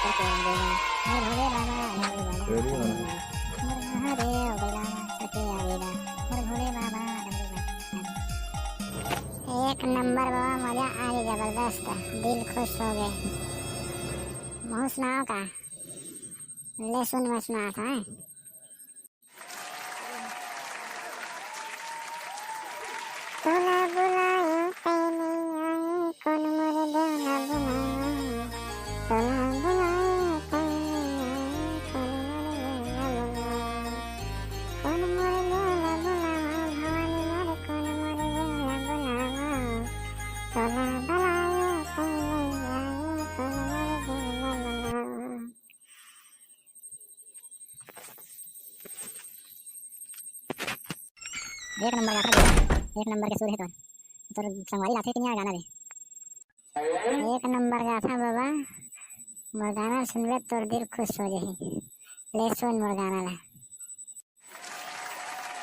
एक नंबर बाबा, मजा आ गई जबरदस्त, दिल खुश हो गए। मुँह सुनाओ का ले सुन मैं सुना था है। तोला बुलायो तैने आए कौन मोरे देवना बुलायो, तोला बुलायो तैने आए कौन मोरे देवना बुलायो, कौन मोरे देवना बुलायो भवानी मोरे कौन मोरे देवना बुलायो, तोला बुलायो तैने आए कौन मोरे देवना बुलायो। एक नंबर का था, एक नंबर के सुर है तो संगवारी लाथे कि नहीं गाना दे। एक नंबर का था बाबा, मोर गाना सुनबे तोर दिल खुश हो जाही। ले सुन मोर गाना ला।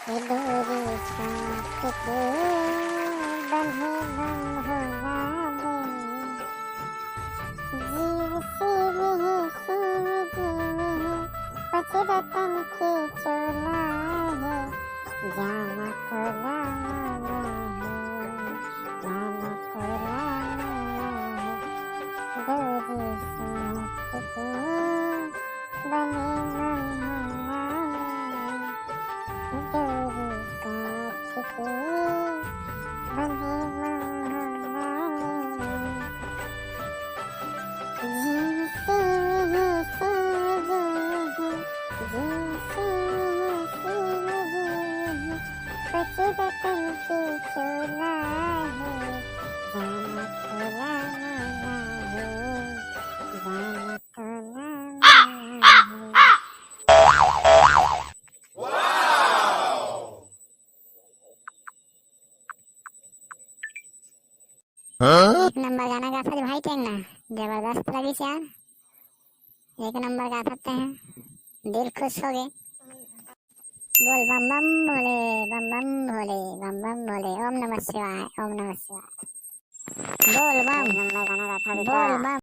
डोरी साथ के बंधे बम होला दे, जीव शिव है शिव जीव है, पचरतन के चोला है, जाना खोला माला है, जाना खोला माला है, डोरी साथ के बने बम होला दे, डोरी साथ के बने बम होला दे, जीव शिव है शिव जीव है, जीव शिव है शिव जीव है, पचरतन के चोला है, जाना खोला माला है, जाना खोला माला है। एक नंबर गाना गा था भाई टेंग ना, जबरदस्त लगी यार। एक नंबर गा सकते हैं, दिल खुश हो गए। बोल बम बम भोले, बम बम भोले, बम बम भोले, ओम नमः शिवाय, ओम नमः शिवाय। बोल बम, नंबर गाना गा था, बोल बम।